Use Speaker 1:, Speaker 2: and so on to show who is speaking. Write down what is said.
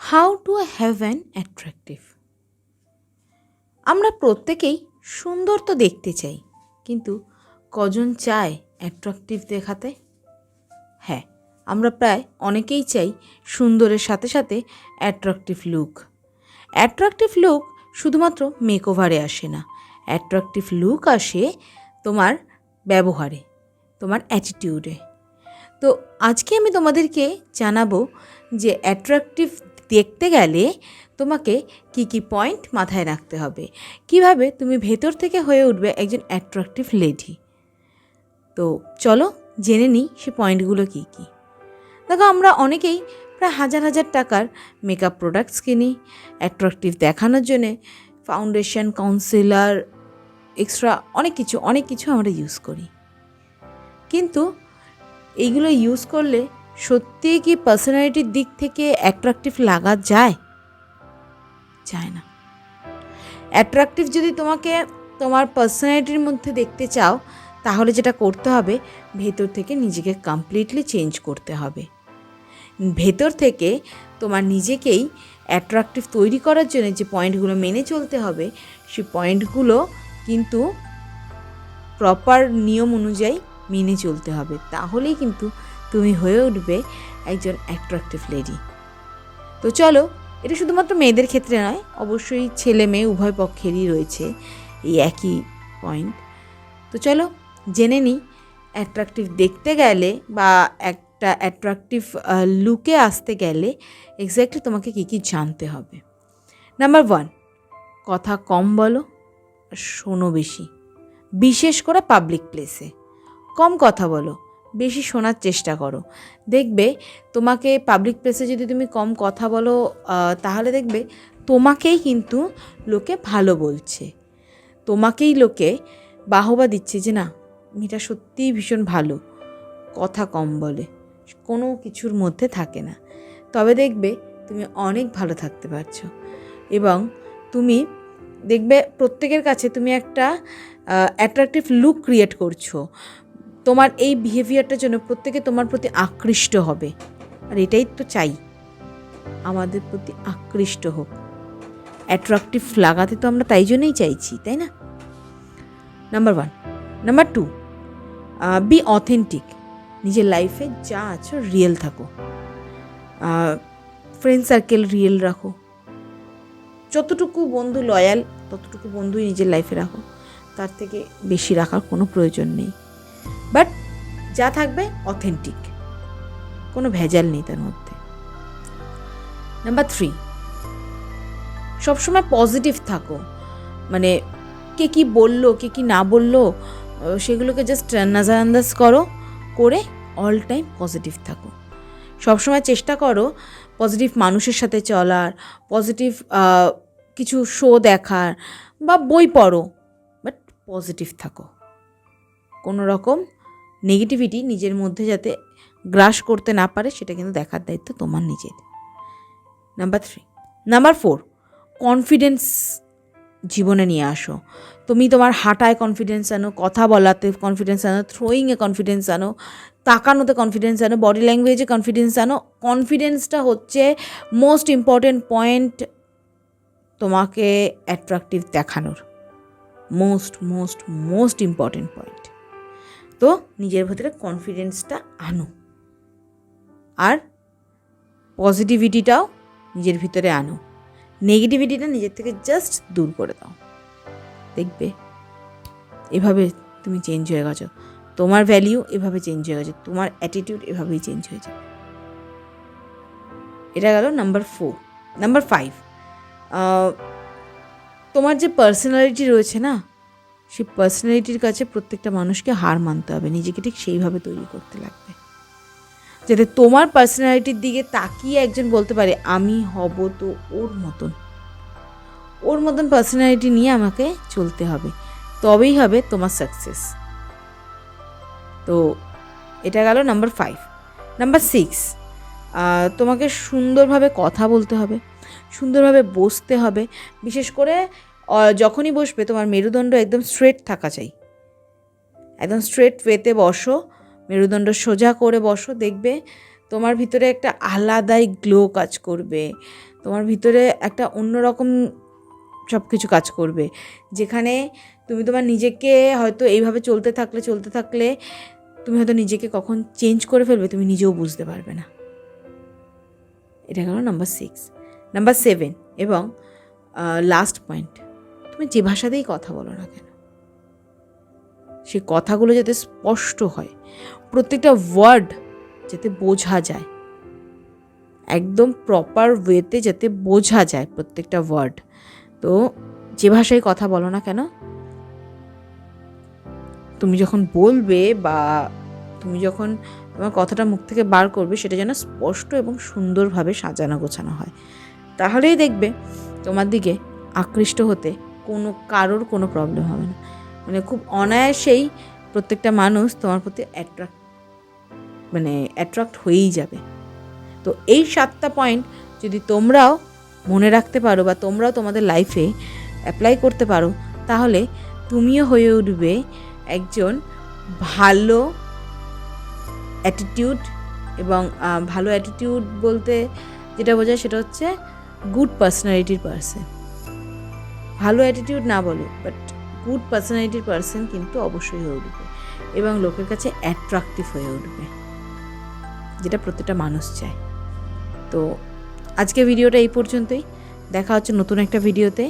Speaker 1: How to have an attractive. আমরা প্রত্যেকেই সুন্দর তো দেখতে চাই, কিন্তু কজন চায় অ্যাট্রাকটিভ দেখাতে? হ্যাঁ, আমরা প্রায় অনেকেই চাই সুন্দরের সাথে সাথে অ্যাট্রাকটিভ লুক। অ্যাট্রাকটিভ লুক শুধুমাত্র মেকওভারে আসে না, অ্যাট্রাকটিভ লুক আসে তোমার ব্যবহারে, তোমার অ্যাটিটিউডে। তো আজকে আমি তোমাদেরকে জানাবো যে অ্যাট্রাকটিভ দেখতে গেলে তোমাকে কি কি পয়েন্ট মাথায় রাখতে হবে, কিভাবে তুমি ভেতর থেকে হয়ে উঠবে একজন অ্যাট্রাকটিভ লেডি। তো চলো জেনে নিই সে পয়েন্টগুলো কী কী। দেখো, আমরা অনেকেই প্রায় হাজার হাজার টাকার মেকআপ প্রোডাক্টস কিনি অ্যাট্রাকটিভ দেখানোর জন্যে। ফাউন্ডেশন, কনসিলার, এক্সট্রা অনেক কিছু আমরা ইউজ করি, কিন্তু এইগুলো ইউজ করলে সত্যিই কি পার্সোনালিটির দিক থেকে অ্যাট্রাকটিভ লাগা যায়? যায় না। অ্যাট্রাকটিভ যদি তোমাকে তোমার পার্সোনালিটির মধ্যে দেখতে চাও, তাহলে যেটা করতে হবে, ভেতর থেকে নিজেকে কমপ্লিটলি চেঞ্জ করতে হবে। ভেতর থেকে তোমার নিজেকেই অ্যাট্রাকটিভ তৈরি করার জন্য যে পয়েন্টগুলো মেনে চলতে হবে, সেই পয়েন্টগুলো কিন্তু প্রপার নিয়ম অনুযায়ী মেনে চলতে হবে। তাহলেই কিন্তু তুমি হয়ে উঠবে একজন অ্যাট্রাকটিভ লেডি। তো চলো, এটা শুধুমাত্র মেয়েদের ক্ষেত্রে নয়, অবশ্যই ছেলে মেয়ে উভয় পক্ষেরই রয়েছে এই একই পয়েন্ট। তো চলো জেনে নিই অ্যাট্রাকটিভ দেখতে গেলে বা একটা অ্যাট্রাকটিভ লুকে আসতে গেলে এক্স্যাক্টলি তোমাকে কী কী জানতে হবে। নাম্বার 1, কথা কম বলো আর শোনো বেশি। বিশেষ করে পাবলিক প্লেসে কম কথা বলো, বেশি শোনার চেষ্টা করো। দেখবে তোমাকে পাবলিক প্লেসে যদি তুমি কম কথা বলো, তাহলে দেখবে তোমাকেই কিন্তু লোকে ভালো বলছে, তোমাকেই লোকে বাহবা দিচ্ছে যে না, মেয়েটা সত্যিই ভীষণ ভালো, কথা কম বলে, কোনো কিছুর মধ্যে থাকে না। তবে দেখবে তুমি অনেক ভালো থাকতে পারছো, এবং তুমি দেখবে প্রত্যেকের কাছে তুমি একটা অ্যাট্রাকটিভ লুক ক্রিয়েট করছো। তোমার এই বিহেভিয়ারটার জন্য প্রত্যেকে তোমার প্রতি আকৃষ্ট হবে, আর এটাই তো চাই, আমাদের প্রতি আকৃষ্ট হোক। অ্যাট্রাকটিভ লাগাতে তো আমরা তাই জন্যই চাইছি, তাই না? নাম্বার 1। Number 2, be authentic. নিজের লাইফে যা আছো রিয়েল থাকো, ফ্রেন্ড সার্কেল রিয়েল রাখো, যতটুকু বন্ধু লয়াল ততটুকু বন্ধুই নিজের লাইফে রাখো, তার থেকে বেশি রাখার কোনো প্রয়োজন নেই। বাট যা থাকবে অথেন্টিক, কোনো ভেজাল নেই তার মধ্যে। নাম্বার 3, সবসময় পজিটিভ থাকো। মানে কে কী বললো, কে কী না বললো, সেগুলোকে জাস্ট নাজারান্দাজ করে অল টাইম পজিটিভ থাকো। সবসময় চেষ্টা করো পজিটিভ মানুষের সাথে চলার, পজিটিভ কিছু শো দেখার বা বই পড়ো, বাট পজিটিভ থাকো। কোনো রকম নেগেটিভিটি নিজের মধ্যে যাতে গ্রাস করতে না পারে, সেটা কিন্তু দেখার দায়িত্ব তোমার নিজের। নাম্বার 3। নাম্বার 4, কনফিডেন্স জীবনে নিয়ে আসো। তুমি তোমার হাঁটায় কনফিডেন্স আনো, কথা বলাতে কনফিডেন্স আনো, থ্রোয়িংয়ে কনফিডেন্স আনো, তাকানোতে কনফিডেন্স আনো, বডি ল্যাঙ্গুয়েজে কনফিডেন্স আনো। কনফিডেন্সটা হচ্ছে মোস্ট ইম্পর্টেন্ট পয়েন্ট তোমাকে অ্যাট্রাকটিভ দেখানোর, মোস্ট ইম্পর্টেন্ট পয়েন্ট। তো নিজের ভেতরে কনফিডেন্সটা আনো, আর পজিটিভিটিটাও নিজের ভিতরে আনো, নেগেটিভিটিটা নিজের থেকে জাস্ট দূর করে দাও। দেখবে এভাবে তুমি চেঞ্জ হয়ে গেছো, তোমার ভ্যালিউ এভাবে চেঞ্জ হয়ে গেছে, তোমার অ্যাটিটিউড এভাবেই চেঞ্জ হয়ে যাবে। এটা গেল নাম্বার 4। নাম্বার 5, তোমার যে পার্সোনালিটি রয়েছে না, সেই পার্সোনালিটির কাছে প্রত্যেকটা মানুষকে হার মানতে হবে, নিজেকে ঠিক সেইভাবে তৈরি করতে লাগবে যাতে তোমার পার্সোনালিটির দিকে তাকিয়ে একজন বলতে পারে আমি হব তো ওর মতন পার্সোনালিটি নিয়ে আমাকে চলতে হবে, তবেই হবে তোমার সাকসেস। তো এটা গেল নাম্বার 5। নাম্বার 6, তোমাকে সুন্দরভাবে কথা বলতে হবে, সুন্দরভাবে বসতে হবে। বিশেষ করে যখনই বসবে তোমার মেরুদণ্ড একদম স্ট্রেট থাকা চাই, একদম স্ট্রেট ওয়েতে বসো, মেরুদণ্ড সোজা করে বসো। দেখবে তোমার ভিতরে একটা আলাদাই গ্লো কাজ করবে, তোমার ভিতরে একটা অন্যরকম সব কিছু কাজ করবে, যেখানে তুমি তোমার নিজেকে হয়তো এইভাবে চলতে থাকলে তুমি হয়তো নিজেকে কখন চেঞ্জ করে ফেলবে তুমি নিজেও বুঝতে পারবে না। এটা গেল নাম্বার 6। নাম্বার 7 এবং লাস্ট পয়েন্ট, তুমি যে ভাষাতেই কথা বলো না কেন, সেই কথাগুলো যাতে স্পষ্ট হয়, প্রত্যেকটা ওয়ার্ড যাতে বোঝা যায়, একদম প্রপার ওয়েতে যাতে বোঝা যায় প্রত্যেকটা ওয়ার্ড। তো যে ভাষায় কথা বলো না কেন, তুমি যখন বলবে বা তুমি যখন তোমার কথাটা মুখ থেকে বার করবে, সেটা যেন স্পষ্ট এবং সুন্দরভাবে সাজানো গোছানো হয়। তাহলেই দেখবে তোমার দিকে আকৃষ্ট হতে কারোর কোনো প্রবলেম হবে না। মানে খুব অনায়াসেই প্রত্যেকটা মানুষ তোমার প্রতি অ্যাট্রাক্ট হয়েই যাবে। তো এই 7টা পয়েন্ট যদি তোমরাও মনে রাখতে পারো বা তোমরাও তোমাদের লাইফে অ্যাপ্লাই করতে পারো, তাহলে তুমিও হয়ে উঠবে একজন ভালো অ্যাটিটিউড। এবং ভালো অ্যাটিটিউড বলতে যেটা বোঝায় সেটা হচ্ছে গুড পার্সোনালিটির পার্সন। ভালো অ্যাটিটিউড না বলো, বাট গুড পার্সোনালিটির পার্সন কিন্তু অবশ্যই হয়ে উঠবে এবং লোকের কাছে অ্যাট্রাকটিভ হয়ে উঠবে, যেটা প্রত্যেকটা মানুষ চায়। তো আজকে ভিডিওটা এই পর্যন্তই, দেখা হচ্ছে নতুন একটা ভিডিওতে।